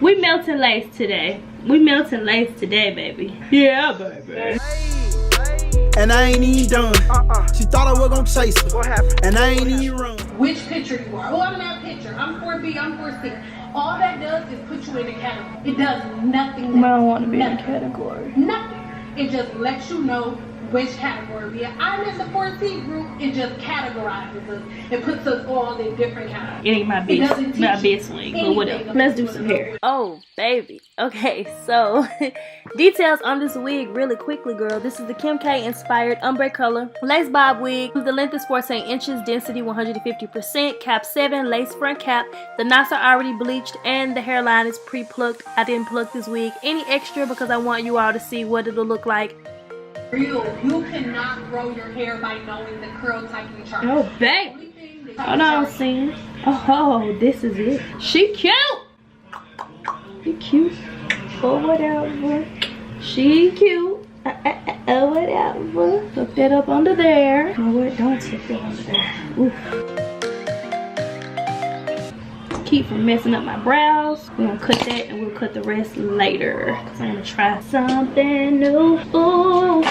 We melting lace today. We melting lace today, baby. Yeah, baby. And I ain't even done. She thought I was gonna chase her. What happened? And I ain't even run. Which picture you are? Oh, I'm that picture. I'm 4B, I'm 4C. All that does is put you in a category. It does nothing. I don't want to be in a category. Nothing. It just lets you know which category we are. I'm in the 4C group. It just categorizes us. It puts us all in different categories. It ain't my best wig, but whatever. Let's do some hair. Oh, baby. Okay, so details on this wig really quickly, girl. This is the Kim K inspired ombre color lace bob wig. The length is 14 inches, density 150%, cap 7, lace front cap. The knots are already bleached and the hairline is pre-plucked. I didn't pluck this wig any extra because I want you all to see what it'll look like. Real, you cannot grow your hair by knowing the curl type you charge. Oh, baby. Hold on, Sam. Oh, this is it. She cute. She cute. Oh, whatever. She cute. Oh, whatever. Hook that up under there. Oh, what? Don't hook that under there. Oof. Keep from messing up my brows. We're gonna cut that and we'll cut the rest later. Cause I'm gonna try something new. Ooh.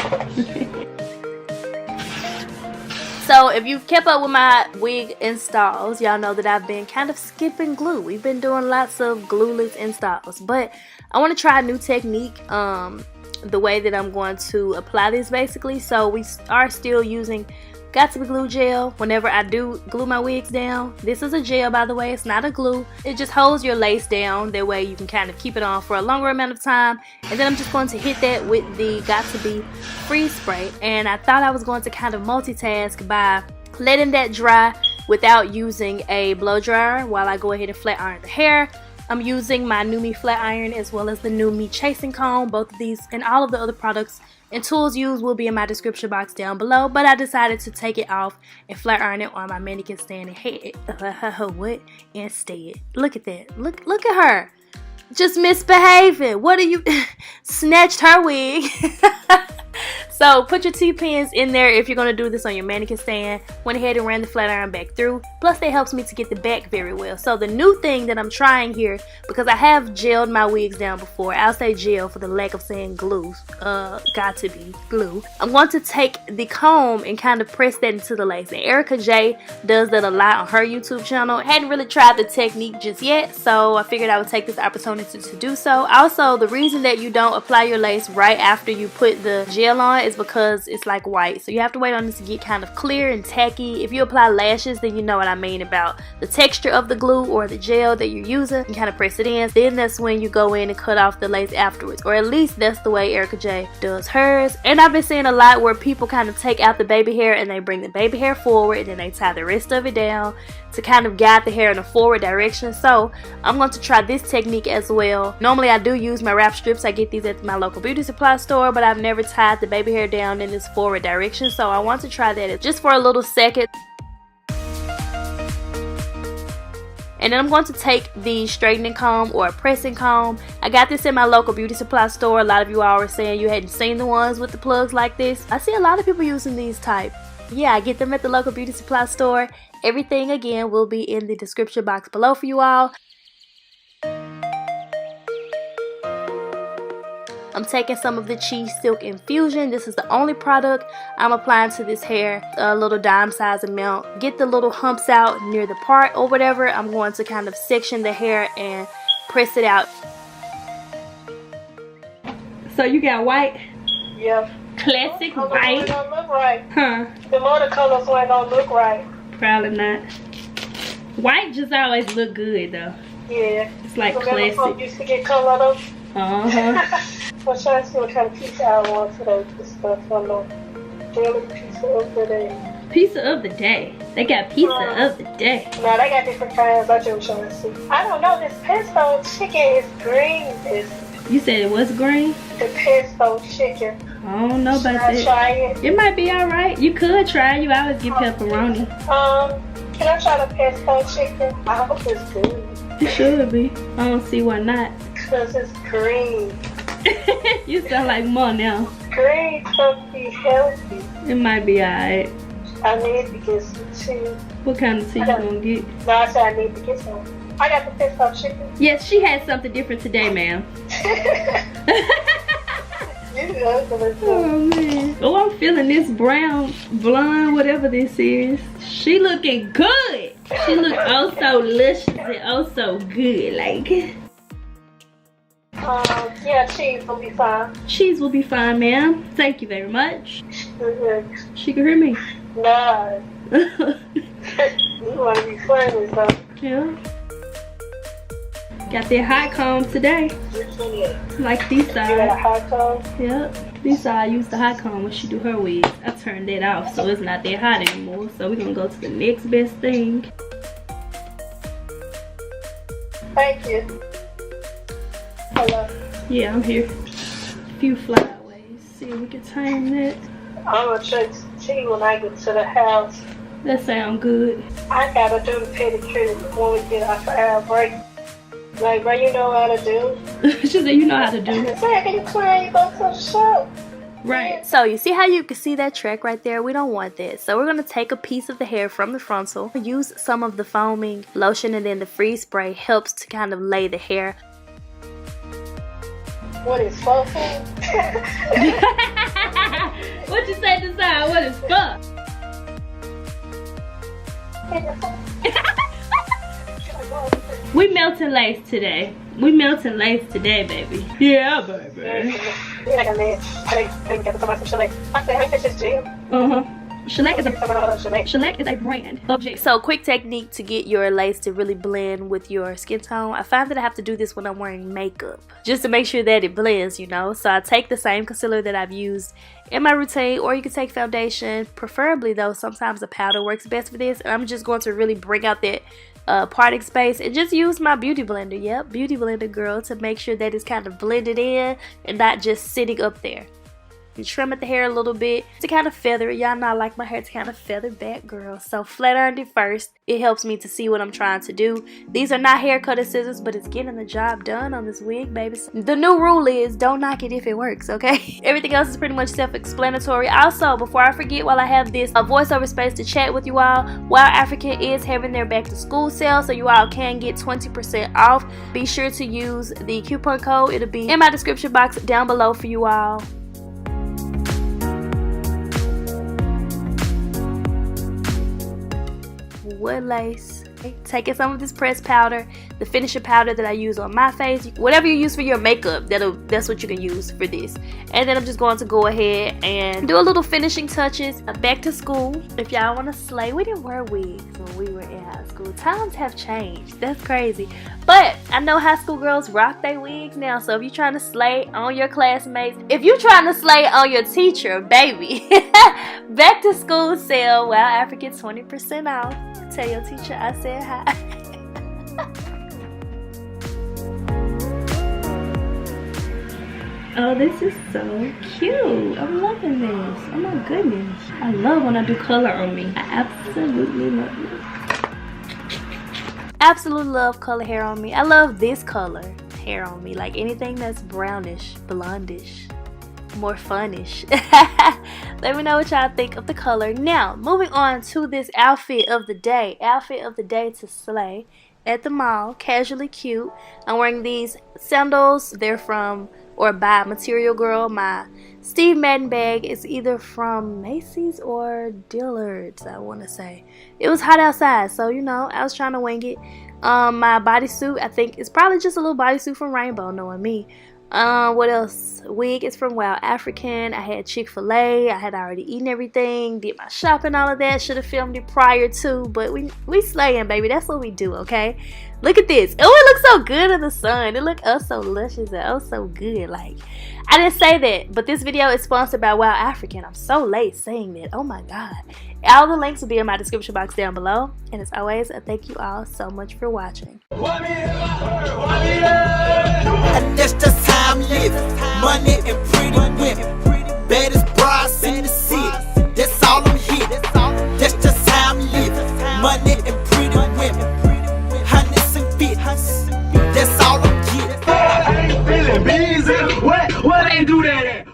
So if you've kept up with my wig installs, y'all know that I've been kind of skipping glue. We've been doing lots of glueless installs, but I want to try a new technique, the way that I'm going to apply this basically. So we are still using Got2B glue gel whenever I do glue my wigs down. This is a gel, by the way. It's not a glue. It just holds your lace down. That way you can kind of keep it on for a longer amount of time. And then I'm just going to hit that with the Got2B freeze spray. And I thought I was going to kind of multitask by letting that dry without using a blow dryer while I go ahead and flat iron the hair. I'm using my New Me flat iron as well as the New Me chasing comb. Both of these and all of the other products and tools used will be in my description box down below, but I decided to take it off and flat iron it on my mannequin stand head. What? Instead. Look at that. Look at her. Just misbehaving. What are you? Snatched her wig. So put your T-pins in there if you're going to do this on your mannequin stand. Went ahead and ran the flat iron back through. Plus that helps me to get the back very well. So the new thing that I'm trying here, because I have gelled my wigs down before. I'll say gel for the lack of saying glue. Got2B glue. I'm going to take the comb and kind of press that into the lace. And Erica J does that a lot on her YouTube channel. I hadn't really tried the technique just yet, so I figured I would take this opportunity to do so. Also, the reason that you don't apply your lace right after you put the gel on is because it's like white, so you have to wait on this to get kind of clear and tacky. If you apply lashes, then you know what I mean about the texture of the glue or the gel that you're using. You kind of press it in, then that's when you go in and cut off the lace afterwards, or at least that's the way Erica J does hers. And I've been seeing a lot where people kind of take out the baby hair and they bring the baby hair forward and then they tie the rest of it down to kind of guide the hair in a forward direction. So I'm going to try this technique as well. Normally I do use my wrap strips. I get these at my local beauty supply store, but I've never tied the baby hair down in this forward direction, so I want to try that just for a little second. And then I'm going to take the straightening comb or a pressing comb. I got this in my local beauty supply store. A lot of you all were saying you hadn't seen the ones with the plugs like this. I see a lot of people using these type. Yeah, I get them at the local beauty supply store. Everything again will be in the description box below for you all. I'm taking some of the Cheese Silk Infusion. This is the only product I'm applying to this hair, a little dime size amount. Get the little humps out near the part or whatever. I'm going to kind of section the hair and press it out. So you got white? Yep. Classic white. Don't look right. Huh? The other colors don't look right. Probably not. White just always look good though. Yeah. It's like classic. classic. Used to get colored up. Uh-huh. I'm trying to see what kind of pizza I want today. This stuff on the daily pizza of the day. Pizza of the day. They got pizza of the day. No, they got different kinds. I just trying to see. I don't know. This pesto chicken is green. You said it was green? The pesto chicken. I don't know about that. Should I try it? It might be alright. You could try. You always get pepperoni. Can I try the pesto chicken? I hope it's good. It should be. I don't see why not. Because it's green. You sound like Mom now. Green to be healthy. It might be alright. I need to get some tea. What kind of tea you gonna get? No, I said I need to get some. I got the pesto chicken. Yes, she had something different today, ma'am. Oh man. Oh, I'm feeling this brown, blonde, whatever this is. She looking good. She look oh so luscious and oh so good. Like. Yeah, cheese will be fine. Cheese will be fine, ma'am. Thank you very much. She can hear me. Nah. You want to be funny, so. Yeah. Got that hot comb today. Like these sides. You got a hot comb? Yep. This side I use the hot comb when she do her wigs. I turned that off so it's not that hot anymore. So we're gonna go to the next best thing. Thank you. Hello. Yeah, I'm here. A few flyaways. See if we can time that. I'm gonna check tea when I get to the house. That sound good. I gotta do the pedicure when we get off our break. Like, bro, you know how to do? She said you know how to do. Can you clear you go to the show? Right. So you see how you can see that track right there? We don't want that. So we're going to take a piece of the hair from the frontal, use some of the foaming lotion, and then the freeze spray helps to kind of lay the hair. What is frontal? What you say to side? What is fuck? We melting lace today. We melting lace today, baby. Yeah, baby. Shellac is a brand. So quick technique to get your lace to really blend with your skin tone. I find that I have to do this when I'm wearing makeup, just to make sure that it blends, you know. So I take the same concealer that I've used in my routine, or you can take foundation. Preferably though, sometimes a powder works best for this. And I'm just going to really bring out that parting space and just use my beauty blender. Yep, beauty blender, girl, to make sure that it's kind of blended in and not just sitting up there. You trim at the hair a little bit to kind of feather it. Y'all know I like my hair to kind of feather back, girl. So flat ironed it first. It helps me to see what I'm trying to do. These are not hair cutting scissors, but it's getting the job done on this wig, baby. The new rule is don't knock it if it works, okay? Everything else is pretty much self-explanatory. Also, before I forget, while I have this voiceover space to chat with you all, WowAfrican is having their back to school sale, so you all can get 20% off. Be sure to use the coupon code. It'll be in my description box down below for you all. Wood lace. Taking some of this pressed powder, the finisher powder that I use on my face, whatever you use for your makeup, that's what you can use for this. And then I'm just going to go ahead and do a little finishing touches. Back to school. If y'all want to slay, we didn't wear wigs when we were in high school. Times have changed. That's crazy. But I know high school girls rock their wigs now. So if you're trying to slay on your classmates, if you're trying to slay on your teacher, baby, back to school sale, WowAfrican 20% off. Tell your teacher I said hi. Oh, this is so cute. I'm loving this. Oh my goodness. I love when I do color on me. I absolutely love it. Absolutely love color hair on me. I love this color hair on me. Like anything that's brownish, blondish, more funnish. Let me know what y'all think of the color. Now, moving on to this outfit of the day. Outfit of the day to slay at the mall. Casually cute. I'm wearing these sandals. They're from or by Material Girl. My Steve Madden bag is either from Macy's or Dillard's, I want to say. It was hot outside, so you know, I was trying to wing it. My bodysuit, I think it's probably just a little bodysuit from Rainbow, knowing me. What else? Wig is from WowAfrican. I had Chick-fil-A. I had already eaten everything, did my shopping, all of that. Should have filmed it prior to, but we slaying, baby. That's what we do, okay? Look at this. Oh, it looks so good in the sun. It look so luscious and oh so good. Like, I didn't say that, but this video is sponsored by WowAfrican. I'm so late saying that. Oh my god. All the links will be in my description box down below. And as always, thank you all so much for watching. And that's just how I'm living. Money and pretty women. Baddest bras in the city. That's all I'm hitting. That's just how I'm living. Money and pretty women. Hundreds and fifties. That's all I'm getting. I ain't feeling busy. What ain't do that at?